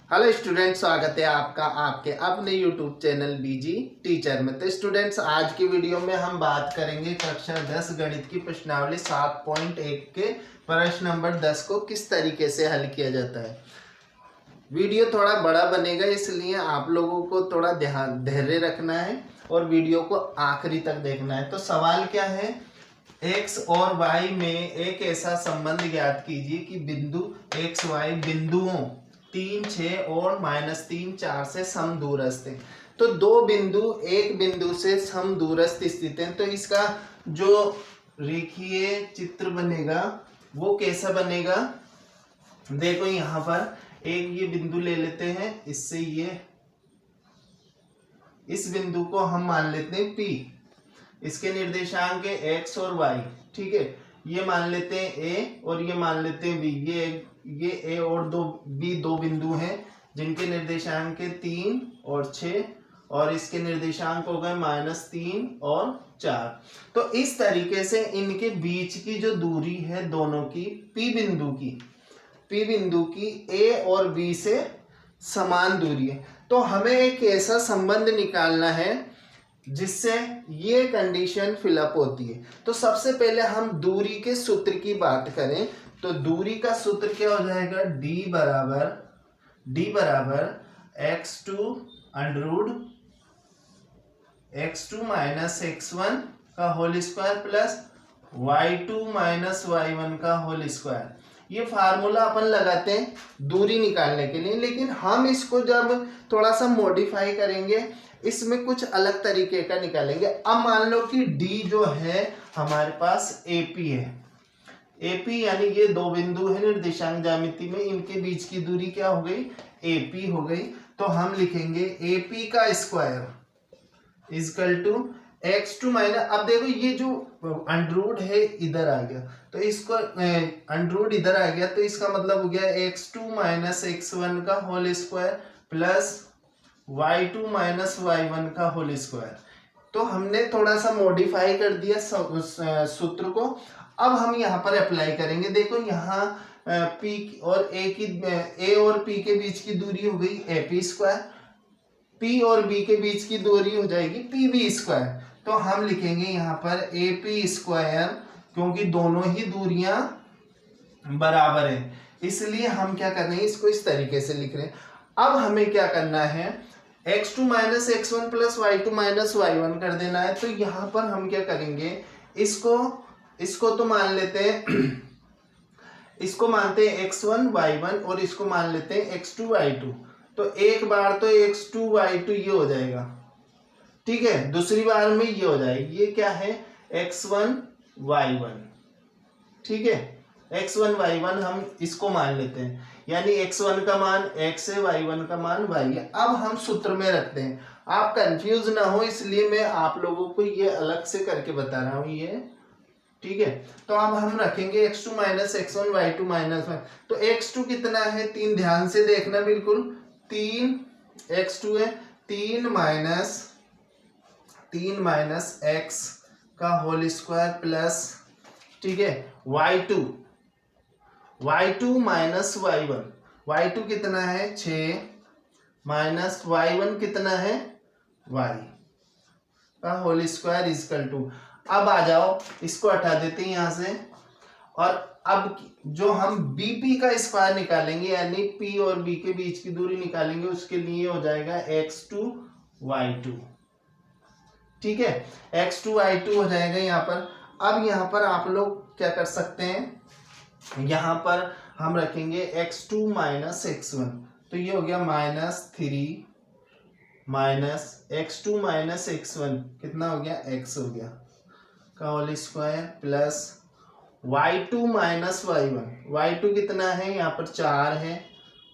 Hello students, स्वागत है आपका आपके अपने यूट्यूब चैनल बीजी टीचर में। तो स्टूडेंट्स, आज की वीडियो में हम बात करेंगे कक्षा 10 गणित की प्रश्नावली 7.1 के प्रश्न नंबर 10 को किस तरीके से हल किया जाता है। वीडियो थोड़ा बड़ा बनेगा, इसलिए आप लोगों को थोड़ा ध्यान धैर्य रखना है और वीडियो को आखिरी तक देखना है। तो सवाल क्या है, x और y में एक ऐसा संबंध ज्ञात कीजिए कि बिंदु x y बिंदुओं 3, 6 और -3, 4 से समदूरस्थ है। तो दो बिंदु एक बिंदु से समदूरस्थ स्थित हैं, तो इसका जो रेखीय चित्र बनेगा वो कैसा बनेगा। देखो यहाँ पर एक ये बिंदु ले लेते हैं, इससे ये इस बिंदु को हम मान लेते हैं P। इसके निर्देशांक है x और y, ठीक है। ये मान लेते हैं a और ये मान लेते हैं b। ये a और b दो बिंदु हैं जिनके निर्देशांक है 3 और 6 और इसके निर्देशांक हो गए -3 और 4। तो इस तरीके से इनके बीच की जो दूरी है दोनों की p बिंदु की a और b से समान दूरी है। तो हमें एक ऐसा संबंध निकालना है जिससे ये कंडीशन फिलअप होती है। तो सबसे पहले हम दूरी के सूत्र की बात करें तो दूरी का सूत्र क्या हो जाएगा, d बराबर x2 माइनस x1 का whole square plus y2 minus y1 का होल स्क्वायर। ये फार्मूला अपन लगाते हैं दूरी निकालने के लिए, लेकिन हम इसको जब थोड़ा सा मॉडिफाई करेंगे, इसमें कुछ अलग तरीके का निकालेंगे। अब मान लो कि d जो है हमारे पास AP है। AP यानी ये दो बिंदु है निर्देशांक ज्यामिति में, इनके बीच की दूरी क्या हो गई, AP हो गई। तो हम लिखेंगे AP का square is equal to x2 minus, अब देखो ये जो अंडरूट है इधर आ गया, तो इसको अंडरूट इधर आ गया, तो इसका मतलब हो गया x2 माइनस x1 का whole square plus y2 minus y1 का होल स्क्वायर। तो हमने थोड़ा सा मॉडिफाई कर दिया सूत्र को। अब हम यहाँ पर अप्लाई करेंगे। देखो यहाँ p और a और p के बीच की दूरी हो गई AP स्क्वायर, p और b के बीच की दूरी हो जाएगी PB स्क्वायर। तो हम लिखेंगे यहाँ पर AP स्क्वायर, क्योंकि दोनों ही दूरियां बराबर है, इसलिए हम क्या कर रहे हैं, इसको इस तरीके से लिख रहे हैं। अब हमें क्या करना है, x2 minus x1 plus y2 minus y1 कर देना है। तो यहाँ पर हम क्या करेंगे, इसको तो मान लेते हैं इसको मानते हैं x1 y1 और इसको मान लेते हैं x2 y2। तो एक बार तो x2 y2 ये हो जाएगा, ठीक है, दूसरी बार में ये हो जाएगी, ये क्या है x1 y1, ठीक है। x1 y1 हम इसको मान लेते हैं, यानी x1 का मान x है, y1 का मान y है। अब हम सूत्र में रखते हैं, आप कंफ्यूज ना हो इसलिए मैं आप लोगों को ये अलग से करके बता रहा हूँ ये, ठीक है। तो अब हम रखेंगे x2 minus x1 y2 minus 1। तो x2 कितना है, 3, ध्यान से देखना बिल्कुल, 3 x2 है, 3 माइनस x का होल स्क्वायर प्लस, ठीक है, y2 माइनस y1 कितना है 6 माइनस y1 कितना है y का होल स्क्वायर इजकल टू। अब आ जाओ, इसको हटा देते हैं यहां से, और अब जो हम BP का स्क्वायर निकालेंगे यानी P और B के बीच की दूरी निकालेंगे, उसके लिए हो जाएगा x2 y2, ठीक है, x2 y2 हो जाएगा यहाँ पर। अब यहाँ पर आप लोग क्या कर सकते हैं, यहाँ पर हम रखेंगे x2 माइनस x1, तो ये हो गया -3 माइनस x2 माइनस x1 कितना हो गया, x हो गया का whole square plus y2 minus y1 कितना है, यहाँ पर 4 है,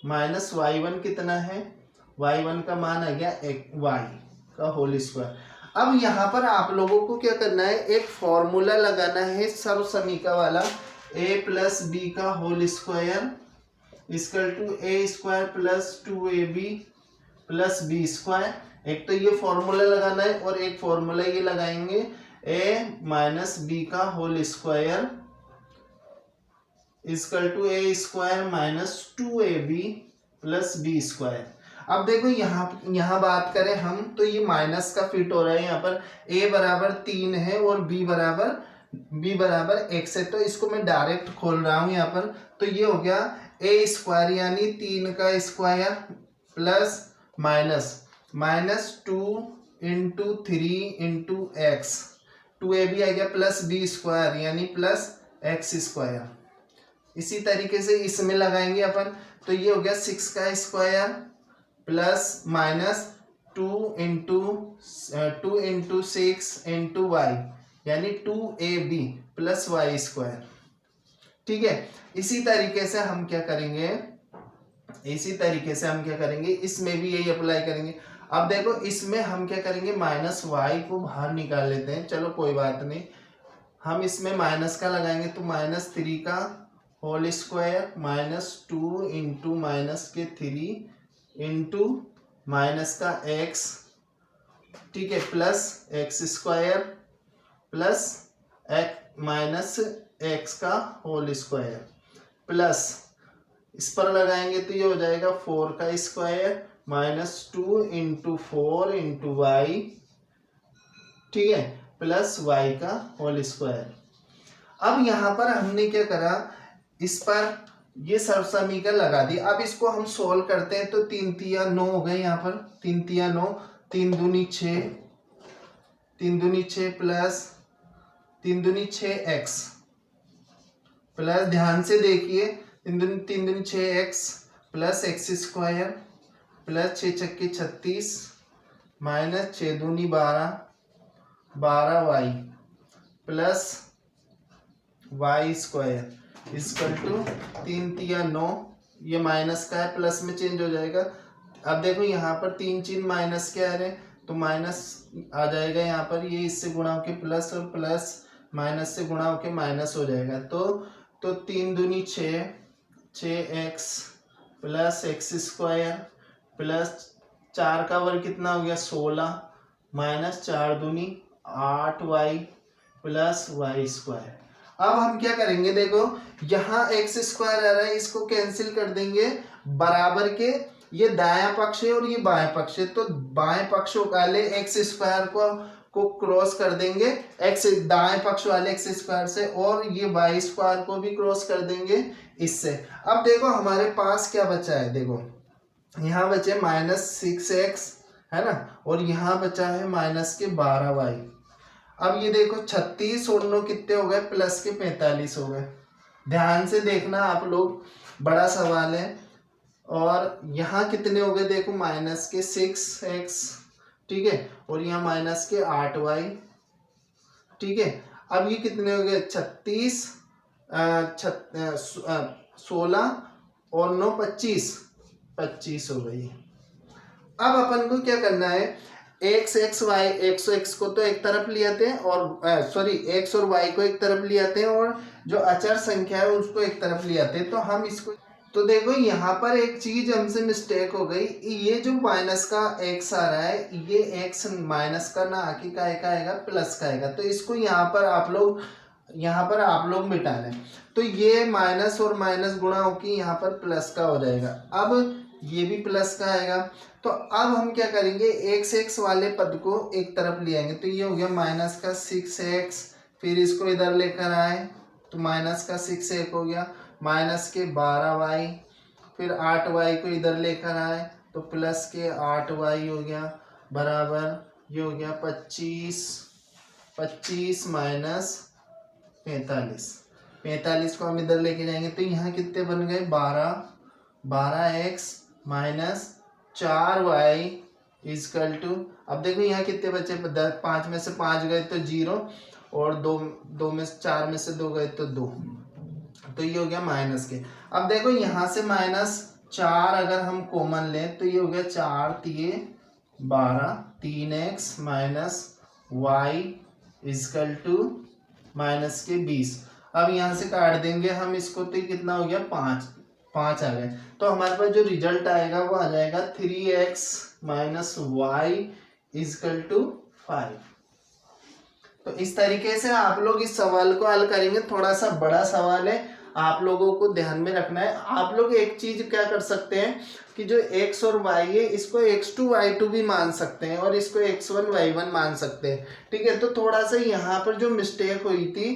माइनस y1 कितना है, y1 का मान आ गया y का होल स्क्वायर। अब यहाँ पर आप लोगों को क्या करना है, एक फॉर्मूला लगाना है सर्व समीकरण वाला, a प्लस बी का whole square equal to a square plus 2ab plus b square. एक तो ये फॉर्मूला लगाना है और एक फॉर्मूला ये लगाएंगे a माइनस बी का whole square equal to a square minus 2ab plus B square. अब देखो यहाँ बात करें हम तो ये माइनस का फिट हो रहा है, यहाँ पर a बराबर 3 है और b बराबर x है, तो इसको मैं डायरेक्ट खोल रहा हूँ यहाँ पर। तो ये हो गया a स्क्वायर यानी 3 का square plus minus 2 into 3 into x, 2ab आ गया प्लस बी स्क्वायर यानी प्लस एक्स स्क्वायर। इसी तरीके से इसमें लगाएंगे अपन, तो ये हो गया 6 का square plus minus 2 into 6 into Y यानी 2ab प्लस वाई स्क्वायर। ठीक है, इसी तरीके से हम क्या करेंगे, इसमें भी यही अप्लाई करेंगे। अब देखो इसमें हम क्या करेंगे, माइनस वाई को बाहर निकाल लेते हैं, चलो कोई बात नहीं। हम इसमें माइनस का लगाएंगे तो माइनस 3 का whole square minus 2 into minus के 3 इंटू माइनस का x, ठीक है, plus X square plus minus X का होल स्क्वायर प्लस इस पर लगाएंगे तो ये हो जाएगा 4 का square minus 2 into 4 into Y, ठीक है, प्लस वाई का होल स्क्वायर। अब यहाँ पर हमने क्या करा, इस पर ये सब समीकरण लगा दी। अब इसको हम सोल्व करते हैं तो 3 तिया 9 हो गए, यहाँ पर 3 तिया 9, 3 दूनी 6 प्लस 3 दूनी 6x प्लस, ध्यान से देखिए, 3 दूनी 6x plus X square plus 6 छक्के 36 माइनस 6 दूनी 12y plus Y square equal to 3 तिया 9, ये माइनस का है प्लस में चेंज हो जाएगा। अब देखो यहाँ पर 3 चिन्ह माइनस के आ रहे हैं तो माइनस आ जाएगा यहाँ पर, ये इससे गुणा होके प्लस और प्लस माइनस से गुणा होके माइनस हो जाएगा। तो 3 दूनी 6x plus X square plus 4 का वर्ग कितना हो गया 16 माइनस 4 दूनी 8y प्लस वाई स्क्वायर। अब हम क्या करेंगे, देखो यहाँ एक्स स्क्वायर आ रहा है, इसको कैंसिल कर देंगे, बराबर के ये दायां पक्ष है और ये बाएं पक्ष है, तो बाएं पक्ष वाले एक्स स्क्वायर को क्रॉस कर देंगे एक्स दाएं पक्ष वाले एक्स स्क्वायर से, और ये वाई स्क्वायर को भी क्रॉस कर देंगे इससे। अब देखो हमारे पास क्या बचा है, देखो यहाँ बचे माइनस 6x है ना, और यहाँ बचा है माइनस के 12y। अब ये देखो 36 और 9 कितने हो गए, प्लस के 45 हो गए। ध्यान से देखना आप लोग, बड़ा सवाल है। और यहाँ कितने हो गए, देखो माइनस के 6x, ठीक है, और यहाँ माइनस के 8y, ठीक है। अब ये कितने हो गए 36 16 और 9 25 हो गई। अब अपन को क्या करना है, x को तो एक तरफ ले आते हैं, और x और y को एक तरफ ले आते हैं, और जो अचर संख्या है उसको एक तरफ ले आते हैं। तो हम इसको, तो देखो यहाँ पर एक चीज हमसे मिस्टेक हो गई, ये जो माइनस का x आ रहा है, ये x माइनस का ना आके का आएगा प्लस का आएगा, तो इसको यहाँ पर आप लोग मिटा लें, तो ये माइनस और माइनस गुणा होके यहाँ पर प्लस का हो जाएगा। अब ये भी प्लस का आएगा, तो अब हम क्या करेंगे, x वाले पद को एक तरफ ले आएंगे, तो ये हो गया माइनस का 6x, फिर इसको इधर लेकर आए तो माइनस का 6 हो गया, माइनस के 12y, फिर 8y को इधर लेकर आए तो प्लस के 8y हो गया, बराबर ये हो गया 25 माइनस 45 को हम इधर लेके जाएंगे तो यहाँ कितने बन गए 12x minus 4y is equal to, अब देखो यहाँ कितने बचे, 5 में से 5 गए तो 0, और 4 में से 2 गए तो 2, तो ये हो गया माइनस के। अब देखो यहाँ से माइनस 4 अगर हम कॉमन लें तो ये हो गया 4 तिये 12, 3x minus y equal to minus के 20। अब यहाँ से काट देंगे हम इसको तो कितना हो गया 5 आ गए, तो हमारे पास जो रिजल्ट आएगा वो आ जाएगा 3x minus y equal to 5। तो इस तरीके से आप लोग इस सवाल को हल करेंगे, थोड़ा सा बड़ा सवाल है, आप लोगों को ध्यान में रखना है। आप लोग एक चीज क्या कर सकते हैं कि जो x और y है इसको x2 y2 भी मान सकते हैं और इसको x1 y1 मान सकते हैं। ठीक है, तो थोड़ा सा यहाँ पर जो मिस्टेक हुई थी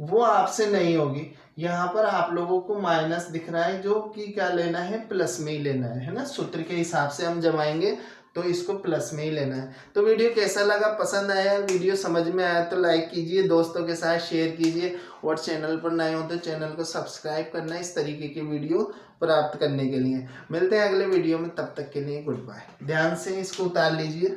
वो आपसे नहीं होगी। यहाँ पर आप लोगों को माइनस दिख रहा है जो कि क्या लेना है, प्लस में ही लेना है ना। सूत्र के हिसाब से हम जमाएंगे तो इसको प्लस में ही लेना है। तो वीडियो कैसा लगा, पसंद आया, वीडियो समझ में आया तो लाइक कीजिए, दोस्तों के साथ शेयर कीजिए और चैनल पर नए हो तो चैनल को सब्सक्राइब करना इस तरीके की वीडियो प्राप्त करने के लिए। मिलते हैं अगले वीडियो में, तब तक के लिए गुड बाय। ध्यान से इसको उतार लीजिए।